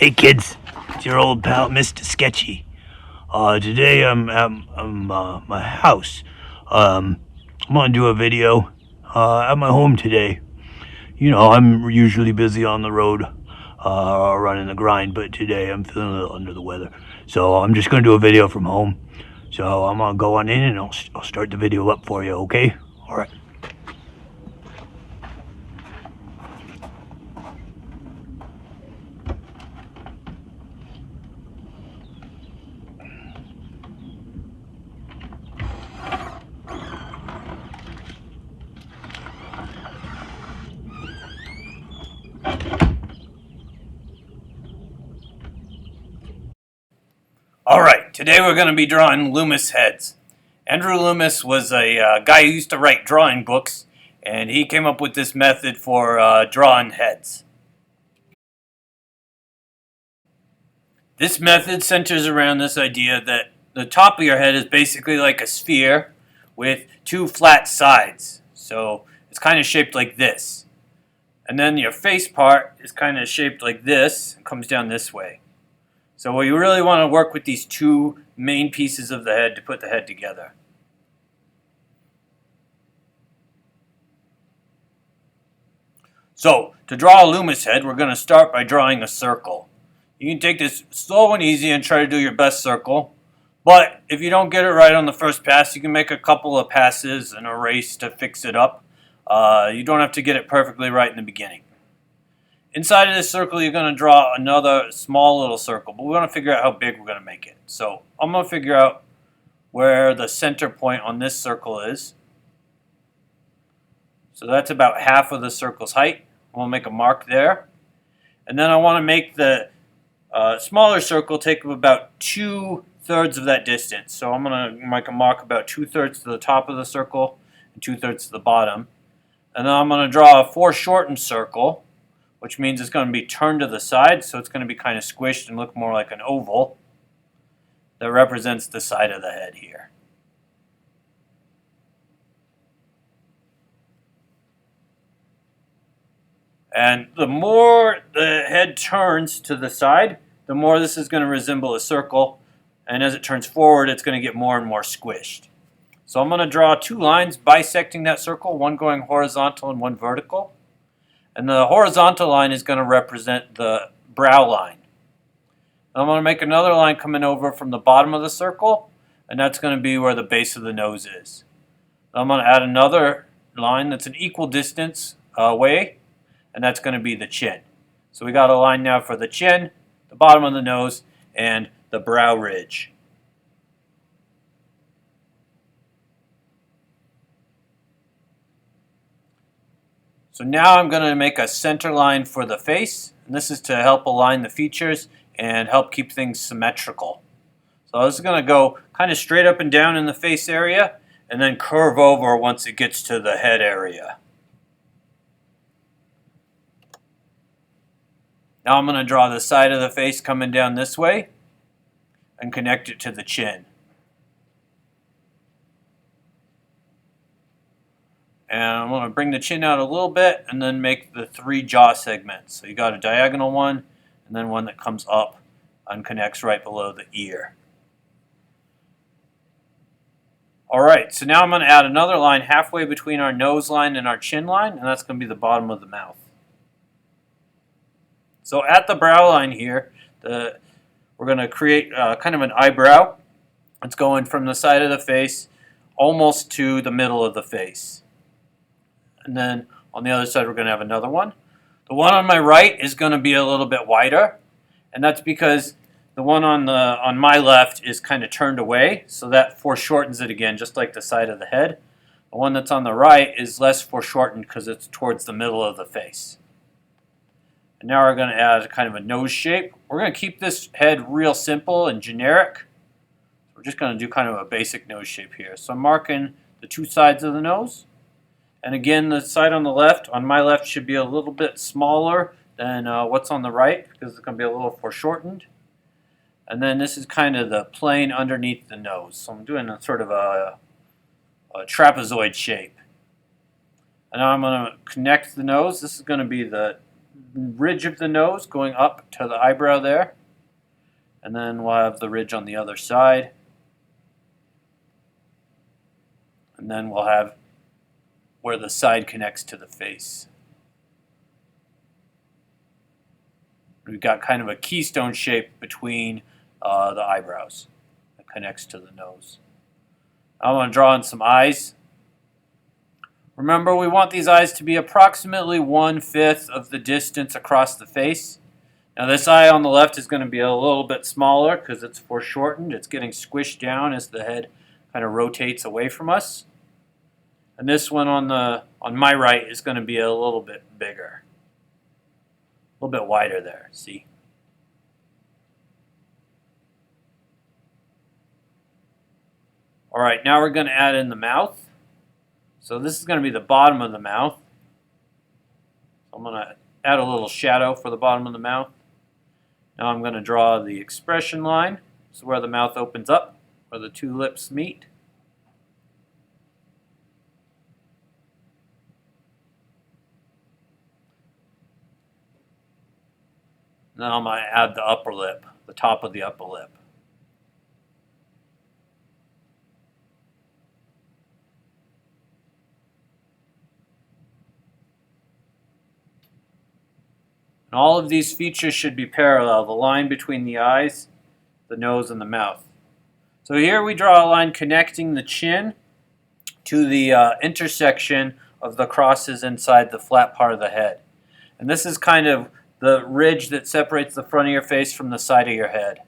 Hey kids, it's your old pal Mr. Sketchy. Today I'm at my house. I'm gonna do a video at my home today. You know, I'm usually busy on the road, running the grind, but today I'm feeling a little under the weather. So I'm just gonna do a video from home. So I'm gonna go on in and I'll start the video up for you, okay? Alright. Alright, today we're going to be drawing Loomis Heads. Andrew Loomis was a guy who used to write drawing books, and he came up with this method for drawing heads. This method centers around this idea that the top of your head is basically like a sphere with two flat sides. So it's kind of shaped like this. And then your face part is kind of shaped like this and comes down this way. So we really want to work with these two main pieces of the head to put the head together. So to draw a Loomis head, we're going to start by drawing a circle. You can take this slow and easy and try to do your best circle. But if you don't get it right on the first pass, you can make a couple of passes and erase to fix it up. You don't have to get it perfectly right in the beginning. Inside of this circle, you're going to draw another small little circle, but we want to figure out how big we're going to make it. So I'm going to figure out where the center point on this circle is. So that's about half of the circle's height. We'll make a mark there. And then I want to make the smaller circle take up about 2/3 of that distance. So I'm going to make a mark about 2/3 to the top of the circle and 2/3 to the bottom. And then I'm going to draw a foreshortened circle, which means it's going to be turned to the side, so it's going to be kind of squished and look more like an oval that represents the side of the head here. And the more the head turns to the side, the more this is going to resemble a circle, and as it turns forward, it's going to get more and more squished. So I'm going to draw two lines bisecting that circle, one going horizontal and one vertical. And the horizontal line is going to represent the brow line. I'm going to make another line coming over from the bottom of the circle, and that's going to be where the base of the nose is. I'm going to add another line that's an equal distance away, and that's going to be the chin. So we got a line now for the chin, the bottom of the nose, and the brow ridge. So now I'm going to make a center line for the face, and this is to help align the features and help keep things symmetrical. So this is going to go kind of straight up and down in the face area and then curve over once it gets to the head area. Now I'm going to draw the side of the face coming down this way and connect it to the chin. And I'm going to bring the chin out a little bit and then make the 3 jaw segments. So you got a diagonal one and then one that comes up and connects right below the ear. Alright, so now I'm going to add another line halfway between our nose line and our chin line, and that's going to be the bottom of the mouth. So at the brow line here, we're going to create kind of an eyebrow. It's going from the side of the face almost to the middle of the face. And then on the other side, we're going to have another one. The one on my right is going to be a little bit wider, and that's because the one on my left is kind of turned away, so that foreshortens it again, just like the side of the head. The one that's on the right is less foreshortened because it's towards the middle of the face. And now we're going to add kind of a nose shape. We're going to keep this head real simple and generic. We're just going to do kind of a basic nose shape here. So I'm marking the two sides of the nose. And again, the side on the left, on my left, should be a little bit smaller than what's on the right because it's going to be a little foreshortened. And then this is kind of the plane underneath the nose. So I'm doing a sort of a trapezoid shape. And now I'm going to connect the nose. This is going to be the ridge of the nose going up to the eyebrow there. And then we'll have the ridge on the other side. And then we'll have where the side connects to the face. We've got kind of a keystone shape between the eyebrows that connects to the nose. I'm going to draw in some eyes. Remember, we want these eyes to be approximately 1/5 of the distance across the face. Now this eye on the left is going to be a little bit smaller because it's foreshortened. It's getting squished down as the head kind of rotates away from us. And this one on my right is going to be a little bit bigger. A little bit wider there, see? Alright, now we're going to add in the mouth. So this is going to be the bottom of the mouth. So I'm going to add a little shadow for the bottom of the mouth. Now I'm going to draw the expression line. This is where the mouth opens up, where the two lips meet. Now I'm going to add the upper lip, the top of the upper lip. And all of these features should be parallel, the line between the eyes, the nose, and the mouth. So here we draw a line connecting the chin to the intersection of the crosses inside the flat part of the head. And this is kind of the ridge that separates the front of your face from the side of your head.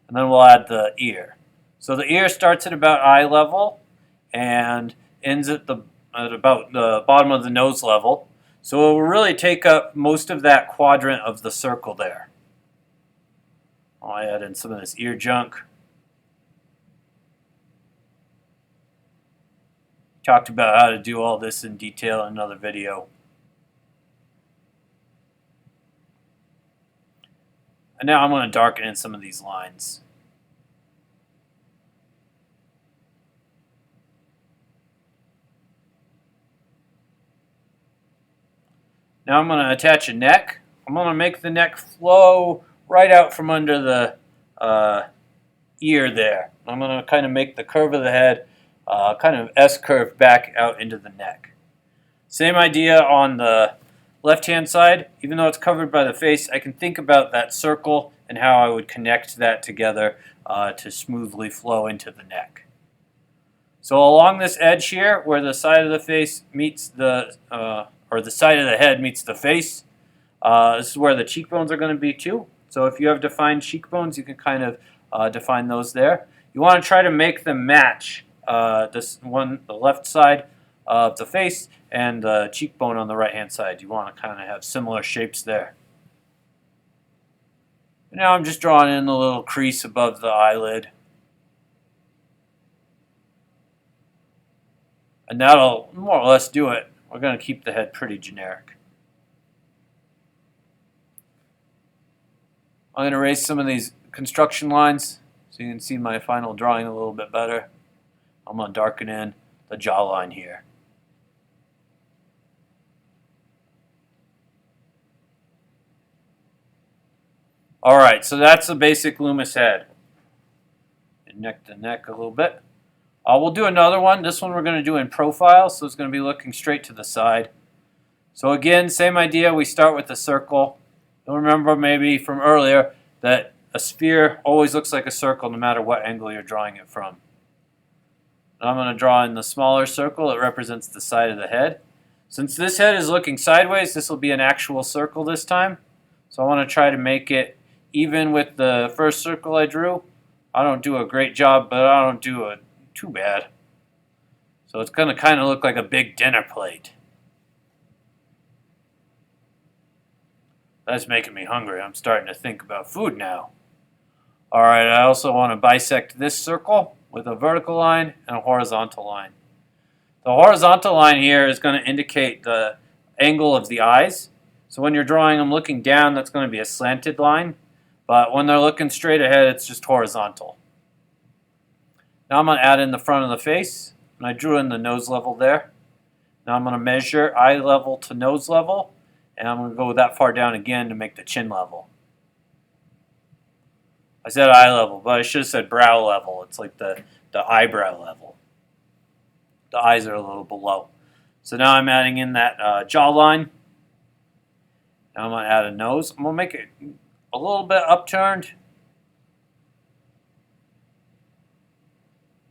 And then we'll add the ear. So the ear starts at about eye level and ends at about the bottom of the nose level. So it will really take up most of that quadrant of the circle there. I'll add in some of this ear junk. Talked about how to do all this in detail in another video. And now I'm going to darken in some of these lines. Now I'm going to attach a neck. I'm going to make the neck flow right out from under the ear there. I'm going to kind of make the curve of the head kind of S-curve back out into the neck. Same idea on the left-hand side. Even though it's covered by the face, I can think about that circle and how I would connect that together to smoothly flow into the neck. So along this edge here, where the side of the face meets the or the side of the head meets the face. This is where the cheekbones are going to be too. So if you have defined cheekbones, you can kind of define those there. You want to try to make them match the left side of the face and the cheekbone on the right hand side. You want to kind of have similar shapes there. Now I'm just drawing in the little crease above the eyelid. And that'll more or less do it. We're going to keep the head pretty generic. I'm going to erase some of these construction lines so you can see my final drawing a little bit better. I'm going to darken in the jawline here. Alright, so that's the basic Loomis head. And neck to neck a little bit. We'll do another one. This one we're going to do in profile, so it's going to be looking straight to the side. So again, same idea. We start with the circle. You'll remember maybe from earlier that a sphere always looks like a circle no matter what angle you're drawing it from. Now I'm going to draw in the smaller circle. It represents the side of the head. Since this head is looking sideways, this will be an actual circle this time. So I want to try to make it even with the first circle I drew. I don't do a great job, but I don't do it too bad. So it's going to kind of look like a big dinner plate. That's making me hungry. I'm starting to think about food now. Alright, I also want to bisect this circle with a vertical line and a horizontal line. The horizontal line here is going to indicate the angle of the eyes. So when you're drawing them looking down, that's going to be a slanted line. But when they're looking straight ahead, it's just horizontal. Now I'm going to add in the front of the face, and I drew in the nose level there. Now I'm going to measure eye level to nose level And I'm going to go that far down again to make the chin level. I said eye level, but I should have said brow level. It's like the eyebrow level. The eyes are a little below. So now I'm adding in that jawline. Now I'm going to add a nose. I'm going to make it a little bit upturned.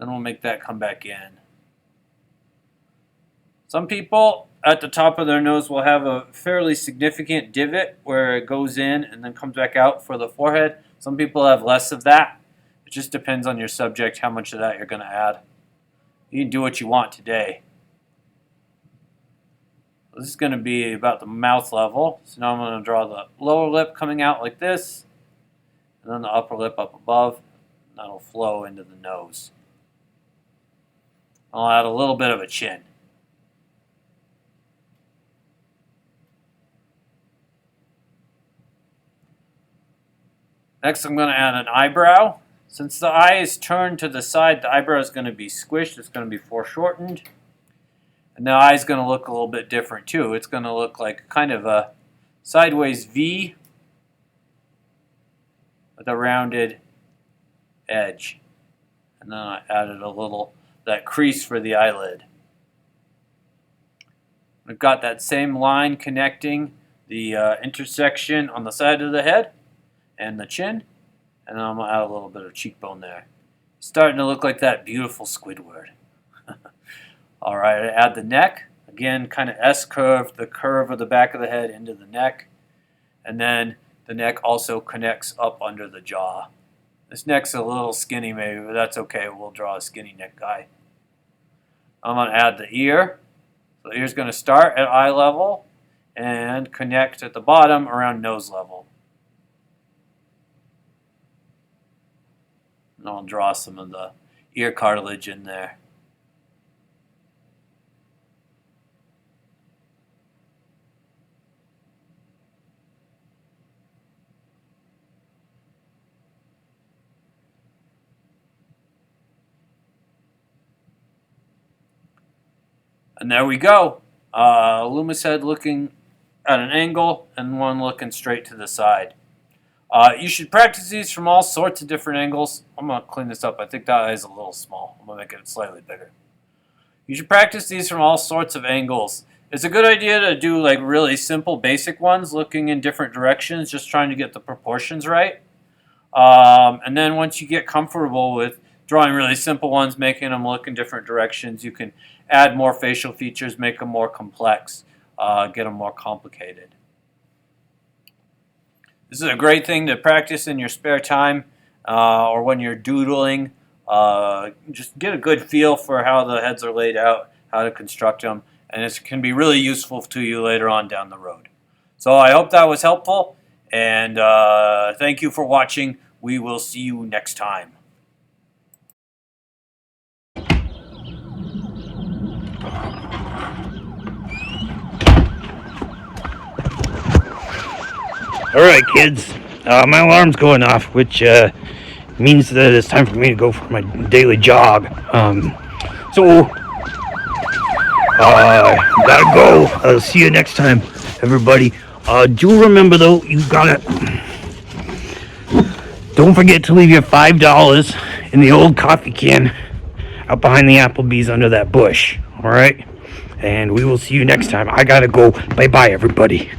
Then we'll make that come back in. Some people at the top of their nose will have a fairly significant divot where it goes in and then comes back out for the forehead. Some people have less of that. It just depends on your subject how much of that you're going to add. You can do what you want today. This is going to be about the mouth level. So now I'm going to draw the lower lip coming out like this, and then the upper lip up above. And that'll flow into the nose. I'll add a little bit of a chin. Next, I'm going to add an eyebrow. Since the eye is turned to the side, the eyebrow is going to be squished. It's going to be foreshortened. And the eye is going to look a little bit different too. It's going to look like kind of a sideways V with a rounded edge. And then I added a little, that crease for the eyelid. We've got that same line connecting the intersection on the side of the head and the chin, and then I'm going to add a little bit of cheekbone there. It's starting to look like that beautiful Squidward. Alright, I add the neck. Again, kind of S-curve, the curve of the back of the head into the neck. And then the neck also connects up under the jaw. This neck's a little skinny maybe, but that's okay. We'll draw a skinny neck guy. I'm going to add the ear. So the ear's going to start at eye level and connect at the bottom around nose level. And I'll draw some of the ear cartilage in there. And there we go. Loomis head looking at an angle and one looking straight to the side. You should practice these from all sorts of different angles. I'm going to clean this up. I think that eye is a little small. I'm going to make it slightly bigger. You should practice these from all sorts of angles. It's a good idea to do like really simple basic ones looking in different directions, just trying to get the proportions right. And then once you get comfortable with drawing really simple ones, making them look in different directions, you can add more facial features, make them more complex, get them more complicated. This is a great thing to practice in your spare time or when you're doodling. Just get a good feel for how the heads are laid out, how to construct them, and it can be really useful to you later on down the road. So I hope that was helpful, and thank you for watching. We will see you next time. Alright kids, my alarm's going off, which means that it's time for me to go for my daily jog. Gotta go. I'll see you next time, everybody. Do remember though, don't forget to leave your $5 in the old coffee can out behind the Applebee's under that bush. Alright? And we will see you next time. I gotta go. Bye-bye, everybody.